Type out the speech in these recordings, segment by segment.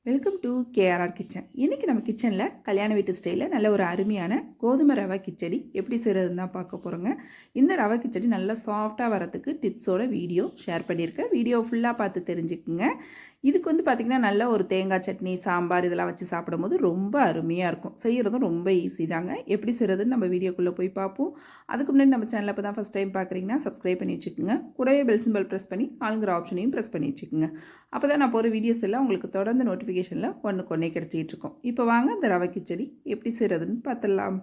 Welcome to KRR kitchen. இன்றைக்கி நம்ம கிச்சனில் கல்யாண வீட்டு ஸ்டைலில் நல்ல ஒரு அருமையான கோதுமை ரவை கிச்சடி எப்படி செய்கிறதுன்னு தான் பார்க்க போகிறோங்க. இந்த ரவை கிச்சடி நல்லா சாஃப்டாக வரத்துக்கு டிப்ஸோட வீடியோ ஷேர் பண்ணியிருக்கேன். வீடியோ ஃபுல்லாக பார்த்து தெரிஞ்சுக்குங்க. இதுக்கு பார்த்திங்கன்னா நல்ல ஒரு தேங்காய் சட்னி, சாம்பார் இதெல்லாம் வச்சு சாப்பிடும்போது ரொம்ப அருமையாக இருக்கும். செய்கிறதும் ரொம்ப ஈஸி தாங்க. எப்படி செய்கிறதுன்னு நம்ம வீடியோக்குள்ளே போய் பார்ப்போம். அதுக்கு முன்னாடி நம்ம சேனலில் இப்போ தான் ஃபஸ்ட் டைம் பார்க்குறீங்கன்னா சப்ஸ்கிரைப் பண்ணி வச்சுக்கோங்க. கூடவே பெல் சிம்பல் ப்ரெஸ் பண்ணி ஆளுங்கிற ஆப்ஷனையும் ப்ரெஸ் பண்ணி வச்சுக்கோங்க. அப்போ தான் நான் போகிற வீடியோஸ் எல்லாம் உங்களுக்கு தொடர்ந்து நோட்டிஃபிகேஷனில் ஒன்றுக்கு ஒன்றே கிடச்சிக்கிட்டு இருக்கோம். இப்போ வாங்க இந்த ரவை கிச்சடி எப்படி செய்கிறதுன்னு பார்த்துடலாம்.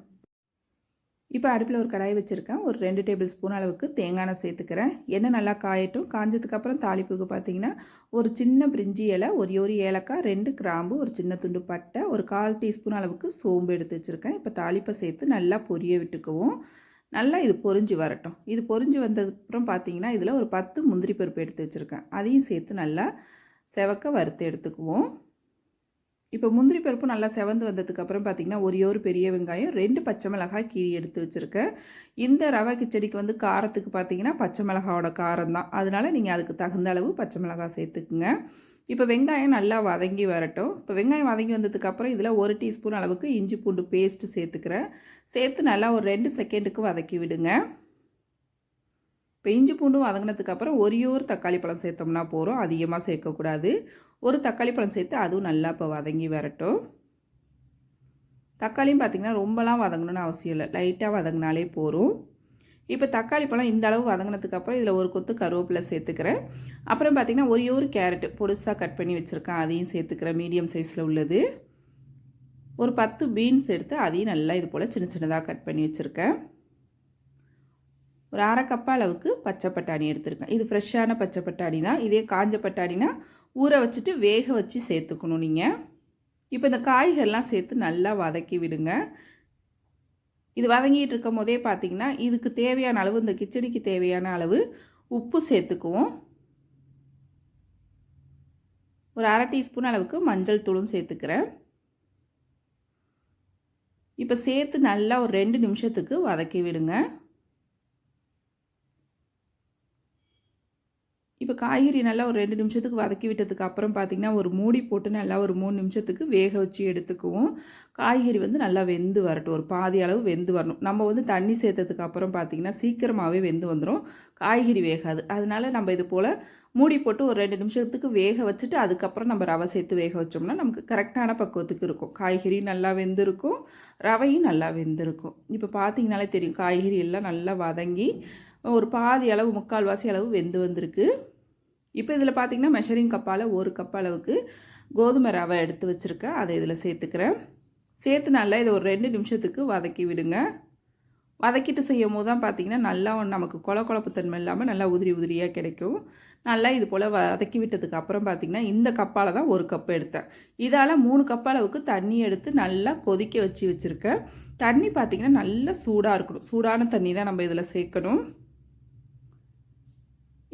இப்போ அடுப்பில் ஒரு கடாய் வச்சுருக்கேன். ஒரு 2 டேபிள் ஸ்பூன் அளவுக்கு தேங்காய் எண்ணெய் சேர்த்துக்கிறேன். எண்ணெய் நல்லா காயட்டும். காஞ்சதுக்கப்புறம் தாளிப்புக்கு பார்த்திங்கன்னா ஒரு சின்ன பிரிஞ்சி இலை, ஒரு ஏலக்காய், 2 கிராம்பு, ஒரு சின்ன துண்டு பட்டை, ஒரு 1/4 டீஸ்பூன் அளவுக்கு சோம்பு எடுத்து வச்சுருக்கேன். இப்போ தாளிப்பை சேர்த்து நல்லா பொரிய விட்டுக்குவோம். நல்லா இது பொரிஞ்சு வரட்டும். இது பொரிஞ்சு வந்ததுக்கப்புறம் பார்த்திங்கன்னா இதில் ஒரு 10 முந்திரி பருப்பு எடுத்து வச்சுருக்கேன். அதையும் சேர்த்து நல்லா செவக்க வறுத்து எடுத்துக்குவோம். இப்போ முந்திரி பருப்பு நல்லா செவந்து வந்ததுக்கப்புறம் பார்த்திங்கன்னா ஒரு பெரிய வெங்காயம், 2 பச்சை மிளகாய் கீரி எடுத்து வச்சுருக்கேன். இந்த ரவை கிச்சடிக்கு காரத்துக்கு பார்த்திங்கன்னா பச்சை மிளகாவோட காரம் தான். அதனால் நீங்கள் அதுக்கு தகுந்த அளவு பச்சை மிளகாய் சேர்த்துக்குங்க. இப்போ வெங்காயம் நல்லா வதங்கி வரட்டும். இப்போ வெங்காயம் வதங்கி வந்ததுக்கப்புறம் இதில் 1 டீஸ்பூன் அளவுக்கு இஞ்சி பூண்டு பேஸ்ட்டு சேர்த்துக்கிறேன். சேர்த்து நல்லா ஒரு 2 செகண்டுக்கு வதக்கி விடுங்க. இப்போ இஞ்சி பூண்டும் வதங்கினதுக்கப்புறம் ஒரு தக்காளி பழம் சேர்த்தோம்னா போகிறோம், அதிகமாக சேர்க்கக்கூடாது. ஒரு தக்காளி பழம் சேர்த்து அதுவும் நல்லா இப்போ வதங்கி வரட்டும். தக்காளியும் பார்த்திங்கன்னா ரொம்பலாம் வதங்கணும்னு அவசியம் இல்லை, லைட்டாக வதங்கினாலே போகிறோம். இப்போ தக்காளி பழம் இந்த அளவு வதங்கினதுக்கப்புறம் இதில் ஒரு கொத்து கருவேப்பிலை சேர்த்துக்கிறேன். அப்புறம் பார்த்திங்கன்னா ஒரு கேரட் பொடுசாக கட் பண்ணி வச்சுருக்கேன், அதையும் சேர்த்துக்கிறேன். மீடியம் சைஸில் உள்ளது. ஒரு 10 பீன்ஸ் எடுத்து அதையும் நல்லா இது போல் சின்ன சின்னதாக கட் பண்ணி வச்சுருக்கேன். ஒரு 1/2 கப் அளவுக்கு பச்சை பட்டாணி எடுத்துருக்கேன். இது ஃப்ரெஷ்ஷான பச்சை பட்டாணி தான். இதே காஞ்ச பட்டாணினா ஊற வச்சுட்டு வேக வச்சு சேர்த்துக்கணும் நீங்கள். இப்போ இந்த காய்கறிலாம் சேர்த்து நல்லா வதக்கி விடுங்க. இது வதங்கிட்டு இருக்கும் போதே பார்த்திங்கன்னா இதுக்கு தேவையான அளவு, இந்த கிச்சடிக்கு தேவையான அளவு உப்பு சேர்த்துக்குவோம். ஒரு 1/2 டீஸ்பூன் அளவுக்கு மஞ்சள் தூளும் சேர்த்துக்கிறேன். இப்போ சேர்த்து நல்லா ஒரு 2 நிமிஷத்துக்கு வதக்கி விடுங்க. இப்போ காய்கறி நல்லா ஒரு 2 நிமிஷத்துக்கு வதக்கி விட்டதுக்கு அப்புறம் பார்த்திங்கன்னா ஒரு மூடி போட்டு நல்லா ஒரு 3 நிமிஷத்துக்கு வேக வச்சு எடுத்துக்குவோம். காய்கறி நல்லா வெந்து வரட்டும். ஒரு பாதி அளவு வெந்து வரணும். நம்ம தண்ணி சேர்த்ததுக்கு அப்புறம் பார்த்திங்கன்னா சீக்கிரமாகவே வெந்து வந்துடும், காய்கறி வேகாது. அதனால நம்ம இது போல் மூடி போட்டு ஒரு 2 நிமிஷத்துக்கு வேக வச்சுட்டு அதுக்கப்புறம் நம்ம ரவை சேர்த்து வேக வச்சோம்னா நமக்கு கரெக்டான பக்குவத்துக்கு இருக்கும். காய்கறி நல்லா வெந்திருக்கும், ரவையும் நல்லா வெந்திருக்கும். இப்போ பார்த்திங்கனாலே தெரியும் காய்கறி எல்லாம் நல்லா வதங்கி ஒரு பாதி அளவு, 3/4 அளவு வெந்து வந்திருக்கு. இப்போ இதில் பார்த்திங்கன்னா மெஷரிங் கப்பால் 1 கப் அளவுக்கு கோதுமை ரவை எடுத்து வச்சுருக்கேன், அதை இதில் சேர்த்துக்கிறேன். சேர்த்து நல்லா இதை ஒரு 2 நிமிஷத்துக்கு வதக்கி விடுங்க. வதக்கிட்டு செய்யும் போது தான் பார்த்திங்கன்னா நல்லா நமக்கு கொழப்பு தன்மை இல்லாமல் நல்லா உதிரியாக கிடைக்கும். நல்லா இது போல் வதக்கி விட்டதுக்கு அப்புறம் பார்த்திங்கன்னா இந்த கப்பால் தான் 1 கப் எடுத்தேன். இதால் 3 கப் அளவுக்கு தண்ணி எடுத்து நல்லா கொதிக்க வச்சுருக்கேன். தண்ணி பார்த்திங்கன்னா நல்லா சூடாக இருக்கணும். சூடான தண்ணி தான் நம்ம இதில் சேர்க்கணும்.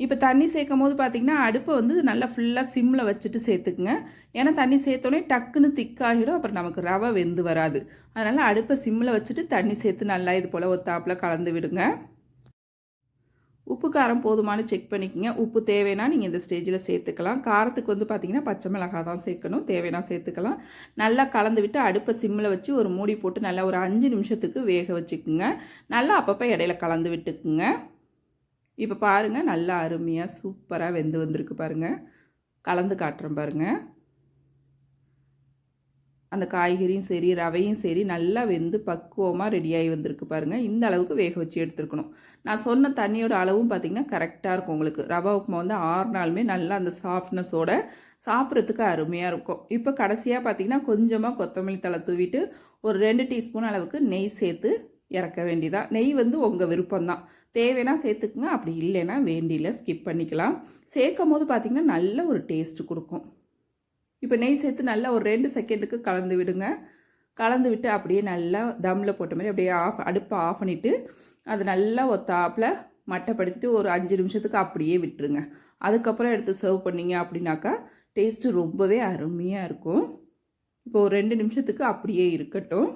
இப்போ தண்ணி சேர்க்கும் போது பார்த்திங்கன்னா அடுப்பை நல்லா ஃபுல்லாக சிம்மில் வச்சுட்டு சேர்த்துக்குங்க. ஏன்னா தண்ணி சேர்த்தோன்னே டக்குன்னு திக்காகிடும், அப்புறம் நமக்கு ரவை வெந்து வராது. அதனால் அடுப்பை சிம்மில் வச்சுட்டு தண்ணி சேர்த்து நல்லா இது போல் ஒரு தாப்பில் கலந்து விடுங்க. உப்பு காரம் போதுமானு செக் பண்ணிக்கோங்க. உப்பு தேவைன்னா நீங்கள் இந்த ஸ்டேஜில் சேர்த்துக்கலாம். காரத்துக்கு பார்த்திங்கன்னா பச்சை மிளகாய் தான் சேர்க்கணும், தேவைன்னா சேர்த்துக்கலாம். நல்லா கலந்து விட்டு அடுப்பை சிம்மில் வச்சு ஒரு மூடி போட்டு நல்லா ஒரு 5 நிமிஷத்துக்கு வேக வச்சுக்குங்க. நல்லா அப்பப்போ இடையில கலந்து விட்டுக்குங்க. இப்போ பாருங்கள் நல்லா அருமையாக சூப்பராக வெந்து வந்திருக்கு பாருங்கள். கலந்து காட்டுறேன் பாருங்கள். அந்த காய்கறியும் சரி ரவையும் சரி நல்லா வெந்து பக்குவமாக ரெடியாகி வந்திருக்கு பாருங்கள். இந்த அளவுக்கு வேக வச்சு எடுத்துருக்கணும். நான் சொன்ன தண்ணியோட அளவும் பார்த்திங்கன்னா கரெக்டாக இருக்கும். உங்களுக்கு ரவை உப்புமா 6 நாளுமே நல்லா அந்த சாஃப்ட்னஸோட சாப்பிட்றதுக்கு அருமையாக இருக்கும். இப்போ கடைசியாக பார்த்திங்கன்னா கொஞ்சமாக கொத்தமல்லி தழை தூவிட்டு ஒரு 2 டீஸ்பூன் அளவுக்கு நெய் சேர்த்து இறக்க வேண்டியதான். நெய் உங்கள் விருப்பம்தான், தேவைன்னா சேர்த்துக்குங்க, அப்படி இல்லைன்னா வேண்டியில் ஸ்கிப் பண்ணிக்கலாம். சேர்க்கும் போது பார்த்திங்கன்னா நல்ல ஒரு டேஸ்ட்டு கொடுக்கும். இப்போ நெய் சேர்த்து நல்லா ஒரு 2 செகண்டுக்கு கலந்து விடுங்க. கலந்து விட்டு அப்படியே நல்லா தம்மில் போட்ட மாதிரி அப்படியே அடுப்பை ஆஃப் பண்ணிவிட்டு அது நல்லா ஒரு தாப்பில் மட்டைப்படுத்திட்டு ஒரு 5 நிமிஷத்துக்கு அப்படியே விட்டுருங்க. அதுக்கப்புறம் எடுத்து சர்வ் பண்ணிங்க அப்படின்னாக்கா டேஸ்ட்டு ரொம்பவே அருமையாக இருக்கும். இப்போ ஒரு 2 நிமிஷத்துக்கு அப்படியே இருக்கட்டும்.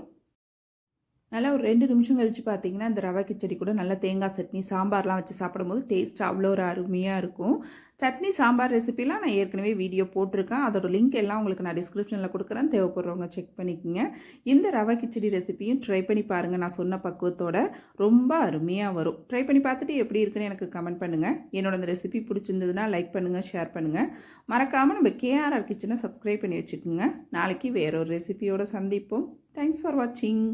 நல்லா ஒரு 2 நிமிஷம் கழித்து பார்த்தீங்கன்னா இந்த ரவை கிச்சடி கூட நல்லா தேங்காய் சட்னி சாம்பார்லாம் வச்சு சாப்பிடும்போது டேஸ்ட் அவ்வளோ ஒரு அருமையாக இருக்கும். சட்னி சாம்பார் ரெசிபிலாம் நான் ஏற்கனவே வீடியோ போட்டிருக்கேன். அதோட லிங்க் எல்லாம் உங்களுக்கு நான் டிஸ்கிரிப்ஷனில் கொடுக்குறேன், தேவைப்படுறவங்க செக் பண்ணிக்கோங்க. இந்த ரவை கிச்சடி ரெசிபியும் ட்ரை பண்ணி பாருங்கள். நான் சொன்ன பக்குவத்தோட ரொம்ப அருமையாக வரும். ட்ரை பண்ணி பார்த்துட்டு எப்படி இருக்குன்னு எனக்கு கமெண்ட் பண்ணுங்கள். என்னோட இந்த ரெசிபி பிடிச்சிருந்ததுன்னா லைக் பண்ணுங்கள், ஷேர் பண்ணுங்கள். மறக்காமல் நம்ம கேஆர்ஆர் கிச்சனை சப்ஸ்கிரைப் பண்ணி வச்சுக்கோங்க. நாளைக்கு வேற ஒரு ரெசிபியோடு சந்திப்போம். தேங்க்ஸ் ஃபார் வாட்சிங்.